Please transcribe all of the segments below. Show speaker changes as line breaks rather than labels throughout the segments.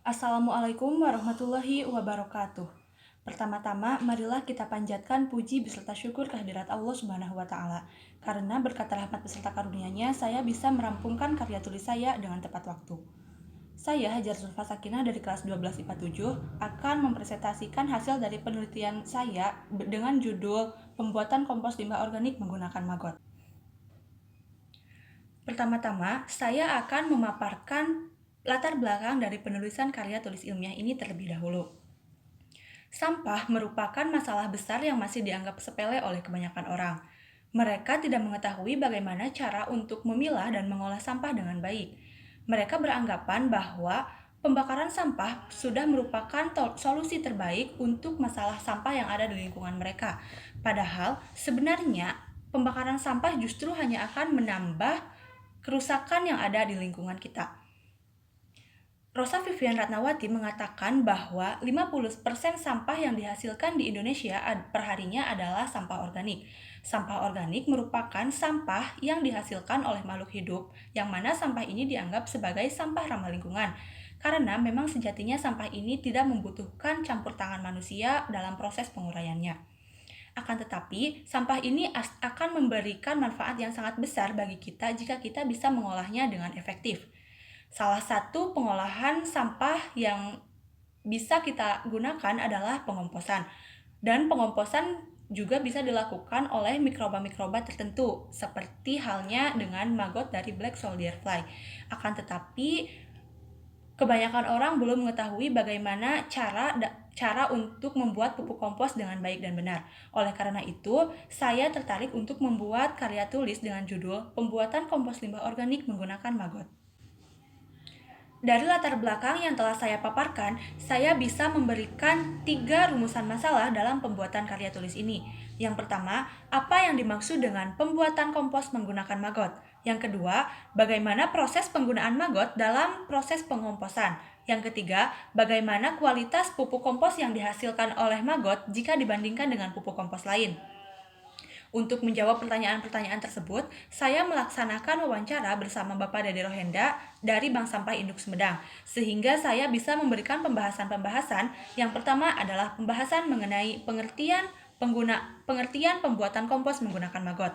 Assalamualaikum warahmatullahi wabarakatuh. Pertama-tama, marilah kita panjatkan puji beserta syukur kehadirat Allah Subhanahu wa Ta'ala. Karena berkat rahmat beserta karunia-Nya, saya bisa merampungkan karya tulis saya dengan tepat waktu. Saya, Hajar Zulfa Sakinah dari kelas 12 IPA 7, akan mempresentasikan hasil dari penelitian saya dengan judul Pembuatan Kompos Limbah Organik Menggunakan Maggot. Pertama-tama, saya akan memaparkan latar belakang dari penulisan karya tulis ilmiah ini terlebih dahulu. Sampah merupakan masalah besar yang masih dianggap sepele oleh kebanyakan orang. Mereka tidak mengetahui bagaimana cara untuk memilah dan mengolah sampah dengan baik. Mereka beranggapan bahwa pembakaran sampah sudah merupakan solusi terbaik untuk masalah sampah yang ada di lingkungan mereka. Padahal sebenarnya pembakaran sampah justru hanya akan menambah kerusakan yang ada di lingkungan kita. Rosa Vivian Ratnawati mengatakan bahwa 50% sampah yang dihasilkan di Indonesia perharinya adalah sampah organik. Sampah organik merupakan sampah yang dihasilkan oleh makhluk hidup, yang mana sampah ini dianggap sebagai sampah ramah lingkungan. Karena memang sejatinya sampah ini tidak membutuhkan campur tangan manusia dalam proses penguraiannya. Akan tetapi, sampah ini akan memberikan manfaat yang sangat besar bagi kita jika kita bisa mengolahnya dengan efektif. Salah satu pengolahan sampah yang bisa kita gunakan adalah pengomposan. Dan pengomposan juga bisa dilakukan oleh mikroba-mikroba tertentu, seperti halnya dengan maggot dari black soldier fly. Akan tetapi, kebanyakan orang belum mengetahui bagaimana cara untuk membuat pupuk kompos dengan baik dan benar. Oleh karena itu, saya tertarik untuk membuat karya tulis dengan judul Pembuatan Kompos Limbah Organik Menggunakan Maggot. Dari latar belakang yang telah saya paparkan, saya bisa memberikan 3 rumusan masalah dalam pembuatan karya tulis ini. Yang pertama, apa yang dimaksud dengan pembuatan kompos menggunakan maggot? Yang kedua, bagaimana proses penggunaan maggot dalam proses pengomposan? Yang ketiga, bagaimana kualitas pupuk kompos yang dihasilkan oleh maggot jika dibandingkan dengan pupuk kompos lain? Untuk menjawab pertanyaan-pertanyaan tersebut, saya melaksanakan wawancara bersama Bapak Dede Rohenda dari Bank Sampah Induk Sumedang, sehingga saya bisa memberikan pembahasan-pembahasan. Yang pertama adalah pembahasan mengenai pengertian pembuatan kompos menggunakan maggot.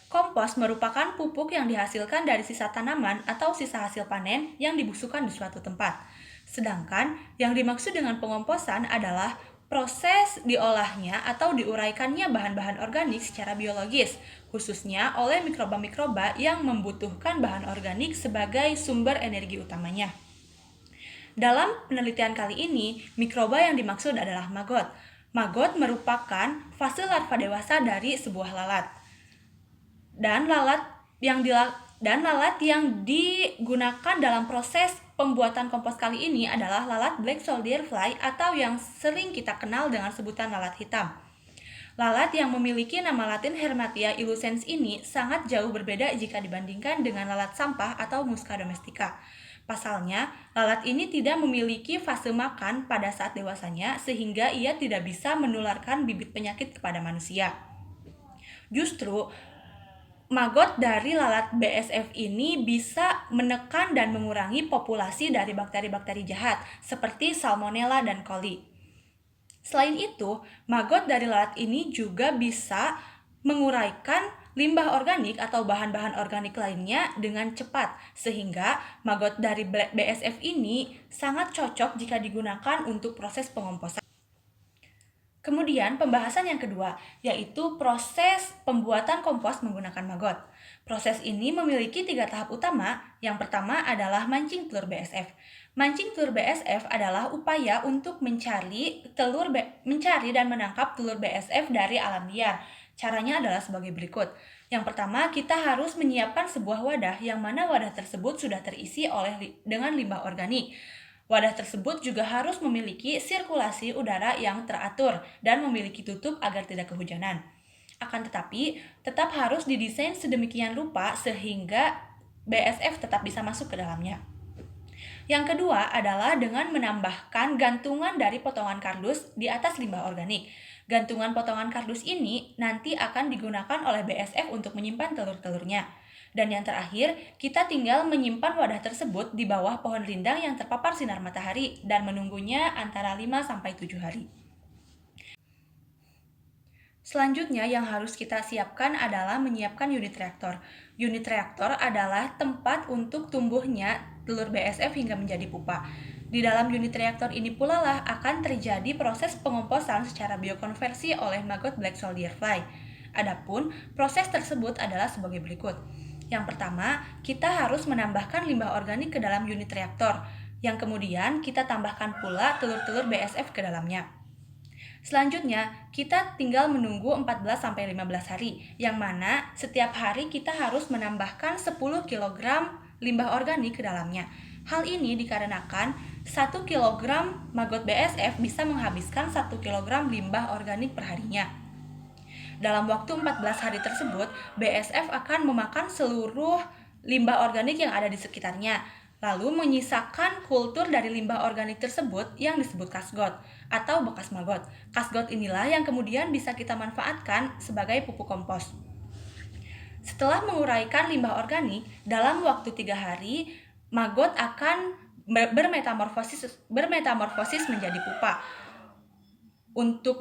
Kompos merupakan pupuk yang dihasilkan dari sisa tanaman atau sisa hasil panen yang dibusukkan di suatu tempat. Sedangkan yang dimaksud dengan pengomposan adalah proses diolahnya atau diuraikannya bahan-bahan organik secara biologis, khususnya oleh mikroba-mikroba yang membutuhkan bahan organik sebagai sumber energi utamanya. Dalam penelitian kali ini, mikroba yang dimaksud adalah maggot. Maggot merupakan fase larva dewasa dari sebuah lalat. Dan lalat yang digunakan dalam proses pembuatan kompos kali ini adalah lalat black soldier fly atau yang sering kita kenal dengan sebutan lalat hitam. Lalat yang memiliki nama latin Hermatia illucens ini sangat jauh berbeda jika dibandingkan dengan lalat sampah atau Musca domestica. Pasalnya, lalat ini tidak memiliki fase makan pada saat dewasanya sehingga ia tidak bisa menularkan bibit penyakit kepada manusia. Justru, maggot dari lalat BSF ini bisa menekan dan mengurangi populasi dari bakteri-bakteri jahat seperti Salmonella dan Coli. Selain itu, maggot dari lalat ini juga bisa menguraikan limbah organik atau bahan-bahan organik lainnya dengan cepat, sehingga maggot dari BSF ini sangat cocok jika digunakan untuk proses pengomposan. Kemudian pembahasan yang kedua, yaitu proses pembuatan kompos menggunakan maggot. Proses ini memiliki 3 tahap utama. Yang pertama adalah mancing telur BSF. Mancing telur BSF adalah upaya untuk mencari dan menangkap telur BSF dari alam liar. Caranya adalah sebagai berikut. Yang pertama, kita harus menyiapkan sebuah wadah yang mana wadah tersebut sudah terisi dengan limbah organik. Wadah tersebut juga harus memiliki sirkulasi udara yang teratur dan memiliki tutup agar tidak kehujanan. Akan tetapi, tetap harus didesain sedemikian rupa sehingga BSF tetap bisa masuk ke dalamnya. Yang kedua adalah dengan menambahkan gantungan dari potongan kardus di atas limbah organik. Gantungan potongan kardus ini nanti akan digunakan oleh BSF untuk menyimpan telur-telurnya. Dan yang terakhir, kita tinggal menyimpan wadah tersebut di bawah pohon rindang yang terpapar sinar matahari dan menunggunya antara 5-7 hari. Selanjutnya yang harus kita siapkan adalah menyiapkan unit reaktor. Unit reaktor adalah tempat untuk tumbuhnya telur BSF hingga menjadi pupa. Di dalam unit reaktor ini pula lah akan terjadi proses pengomposan secara biokonversi oleh maggot black soldier fly. Adapun proses tersebut adalah sebagai berikut. Yang pertama, kita harus menambahkan limbah organik ke dalam unit reaktor, yang kemudian kita tambahkan pula telur-telur BSF ke dalamnya. Selanjutnya, kita tinggal menunggu 14-15 hari, yang mana setiap hari kita harus menambahkan 10 kg limbah organik ke dalamnya. Hal ini dikarenakan 1 kg maggot BSF bisa menghabiskan 1 kg limbah organik per harinya. Dalam waktu 14 hari tersebut, BSF akan memakan seluruh limbah organik yang ada di sekitarnya, lalu menyisakan kultur dari limbah organik tersebut yang disebut kasgot atau bekas maggot. Kasgot inilah yang kemudian bisa kita manfaatkan sebagai pupuk kompos. Setelah menguraikan limbah organik, dalam waktu 3 hari, maggot akan bermetamorfosis menjadi pupa. Untuk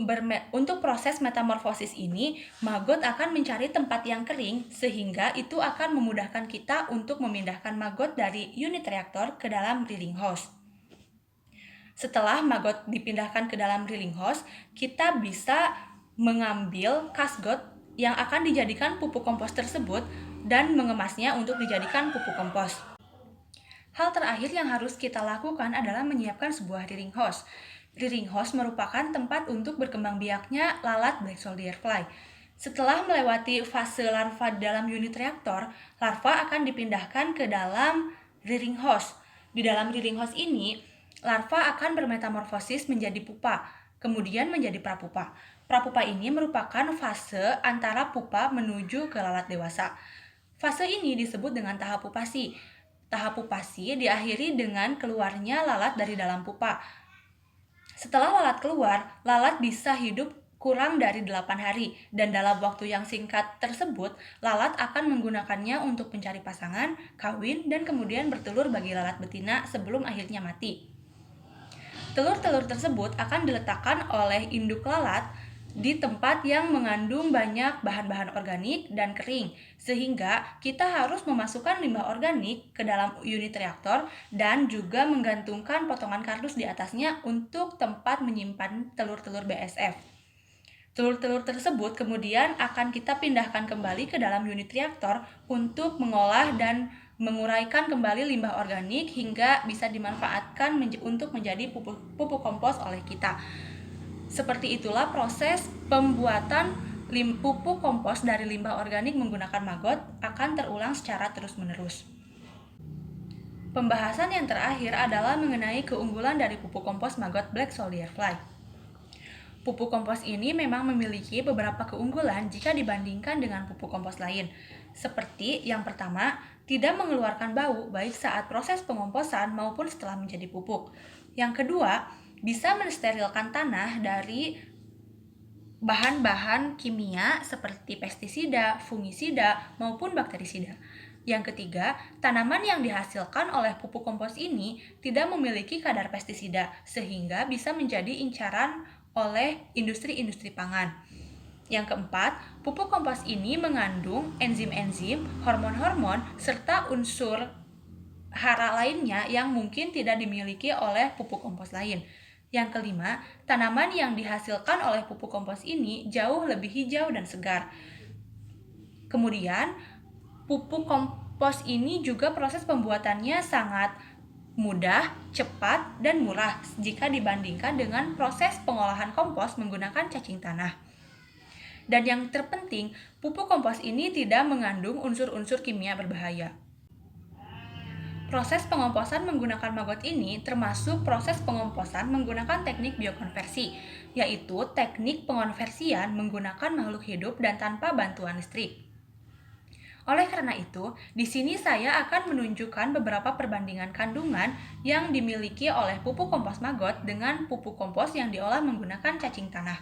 proses metamorfosis ini, maggot akan mencari tempat yang kering sehingga itu akan memudahkan kita untuk memindahkan maggot dari unit reaktor ke dalam rearing house. Setelah maggot dipindahkan ke dalam rearing house, kita bisa mengambil kasgot yang akan dijadikan pupuk kompos tersebut dan mengemasnya untuk dijadikan pupuk kompos. Hal terakhir yang harus kita lakukan adalah menyiapkan sebuah rearing house. Rearing house merupakan tempat untuk berkembang biaknya lalat black soldier fly. Setelah melewati fase larva dalam unit reaktor, larva akan dipindahkan ke dalam rearing house. Di dalam rearing house ini, larva akan bermetamorfosis menjadi pupa, kemudian menjadi prapupa. Prapupa ini merupakan fase antara pupa menuju ke lalat dewasa. Fase ini disebut dengan tahap pupasi. Tahap pupasi diakhiri dengan keluarnya lalat dari dalam pupa. Setelah lalat keluar, lalat bisa hidup kurang dari 8 hari dan dalam waktu yang singkat tersebut, lalat akan menggunakannya untuk mencari pasangan, kawin, dan kemudian bertelur bagi lalat betina sebelum akhirnya mati. Telur-telur tersebut akan diletakkan oleh induk lalat di tempat yang mengandung banyak bahan-bahan organik dan kering, sehingga kita harus memasukkan limbah organik ke dalam unit reaktor dan juga menggantungkan potongan kardus di atasnya untuk tempat menyimpan telur-telur BSF. Telur-telur tersebut kemudian akan kita pindahkan kembali ke dalam unit reaktor untuk mengolah dan menguraikan kembali limbah organik hingga bisa dimanfaatkan untuk menjadi pupuk kompos oleh kita. Seperti itulah proses pembuatan pupuk kompos dari limbah organik menggunakan maggot akan terulang secara terus-menerus. Pembahasan yang terakhir adalah mengenai keunggulan dari pupuk kompos maggot black soldier fly. Pupuk kompos ini memang memiliki beberapa keunggulan jika dibandingkan dengan pupuk kompos lain. Seperti yang pertama, tidak mengeluarkan bau baik saat proses pengomposan maupun setelah menjadi pupuk. Yang kedua, bisa mensterilkan tanah dari bahan-bahan kimia seperti pestisida, fungisida, maupun bakterisida. Yang ketiga, tanaman yang dihasilkan oleh pupuk kompos ini tidak memiliki kadar pestisida, sehingga bisa menjadi incaran oleh industri-industri pangan. Yang keempat, pupuk kompos ini mengandung enzim-enzim, hormon-hormon, serta unsur hara lainnya yang mungkin tidak dimiliki oleh pupuk kompos lain. Yang kelima, tanaman yang dihasilkan oleh pupuk kompos ini jauh lebih hijau dan segar. Kemudian, pupuk kompos ini juga proses pembuatannya sangat mudah, cepat, dan murah jika dibandingkan dengan proses pengolahan kompos menggunakan cacing tanah. Dan yang terpenting, pupuk kompos ini tidak mengandung unsur-unsur kimia berbahaya. Proses pengomposan menggunakan maggot ini termasuk proses pengomposan menggunakan teknik biokonversi, yaitu teknik pengonversian menggunakan makhluk hidup dan tanpa bantuan listrik. Oleh karena itu, di sini saya akan menunjukkan beberapa perbandingan kandungan yang dimiliki oleh pupuk kompos maggot dengan pupuk kompos yang diolah menggunakan cacing tanah.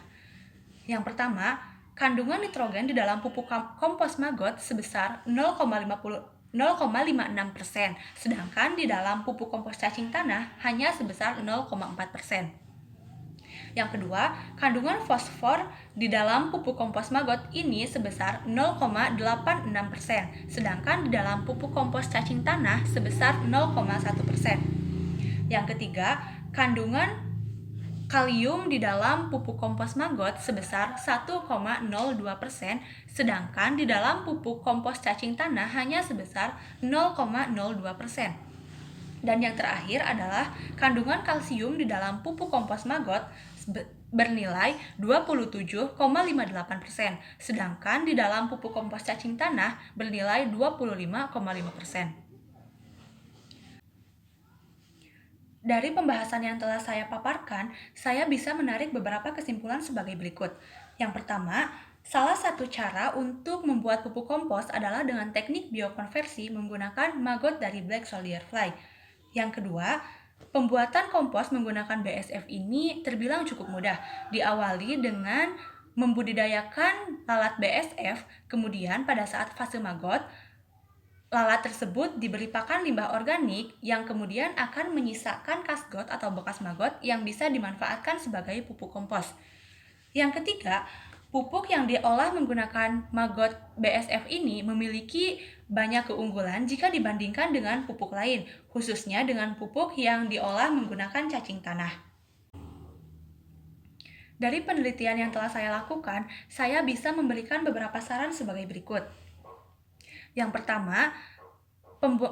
Yang pertama, Kandungan nitrogen di dalam pupuk kompos maggot sebesar 0,56%, sedangkan di dalam pupuk kompos cacing tanah hanya sebesar 0,4%. Yang kedua, kandungan fosfor di dalam pupuk kompos maggot ini sebesar 0,86%, sedangkan di dalam pupuk kompos cacing tanah sebesar 0,1%. Yang ketiga, kandungan kalium di dalam pupuk kompos maggot sebesar 1,02%, sedangkan di dalam pupuk kompos cacing tanah hanya sebesar 0,02%. Dan yang terakhir adalah kandungan kalsium di dalam pupuk kompos maggot bernilai 27,58%, sedangkan di dalam pupuk kompos cacing tanah bernilai 25,5%. Dari pembahasan yang telah saya paparkan, saya bisa menarik beberapa kesimpulan sebagai berikut. Yang pertama, salah satu cara untuk membuat pupuk kompos adalah dengan teknik biokonversi menggunakan maggot dari black soldier fly. Yang kedua, pembuatan kompos menggunakan BSF ini terbilang cukup mudah. Diawali dengan membudidayakan lalat BSF, kemudian pada saat fase maggot, lalat tersebut diberi pakan limbah organik yang kemudian akan menyisakan kasgot atau bekas maggot yang bisa dimanfaatkan sebagai pupuk kompos. Yang ketiga, pupuk yang diolah menggunakan maggot BSF ini memiliki banyak keunggulan jika dibandingkan dengan pupuk lain, khususnya dengan pupuk yang diolah menggunakan cacing tanah. Dari penelitian yang telah saya lakukan, saya bisa memberikan beberapa saran sebagai berikut. Yang pertama,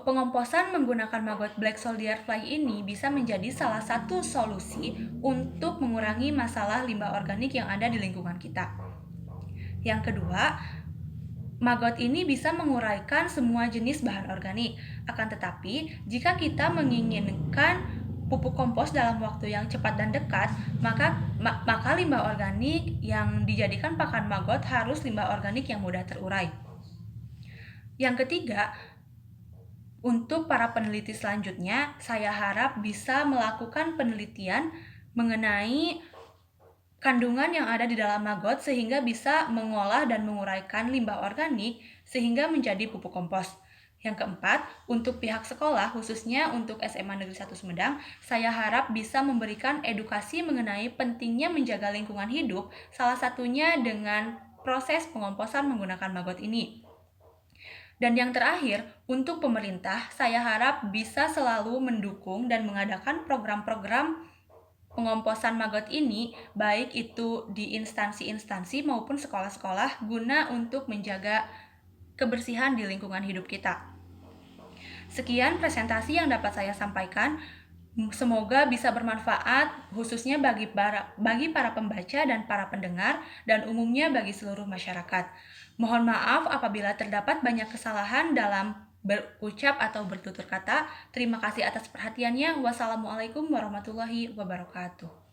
pengomposan menggunakan maggot black soldier fly ini bisa menjadi salah satu solusi untuk mengurangi masalah limbah organik yang ada di lingkungan kita. Yang kedua, maggot ini bisa menguraikan semua jenis bahan organik. Akan tetapi, jika kita menginginkan pupuk kompos dalam waktu yang cepat dan dekat, maka limbah organik yang dijadikan pakan maggot harus limbah organik yang mudah terurai. Yang ketiga, untuk para peneliti selanjutnya, saya harap bisa melakukan penelitian mengenai kandungan yang ada di dalam maggot sehingga bisa mengolah dan menguraikan limbah organik sehingga menjadi pupuk kompos. Yang keempat, untuk pihak sekolah, khususnya untuk SMA Negeri 1 Sumedang, saya harap bisa memberikan edukasi mengenai pentingnya menjaga lingkungan hidup, salah satunya dengan proses pengomposan menggunakan maggot ini. Dan yang terakhir, untuk pemerintah, saya harap bisa selalu mendukung dan mengadakan program-program pengomposan maggot ini, baik itu di instansi-instansi maupun sekolah-sekolah, guna untuk menjaga kebersihan di lingkungan hidup kita. Sekian presentasi yang dapat saya sampaikan. Semoga bisa bermanfaat, khususnya bagi para pembaca dan para pendengar, dan umumnya bagi seluruh masyarakat. Mohon maaf apabila terdapat banyak kesalahan dalam berucap atau bertutur kata. Terima kasih atas perhatiannya. Wassalamualaikum warahmatullahi wabarakatuh.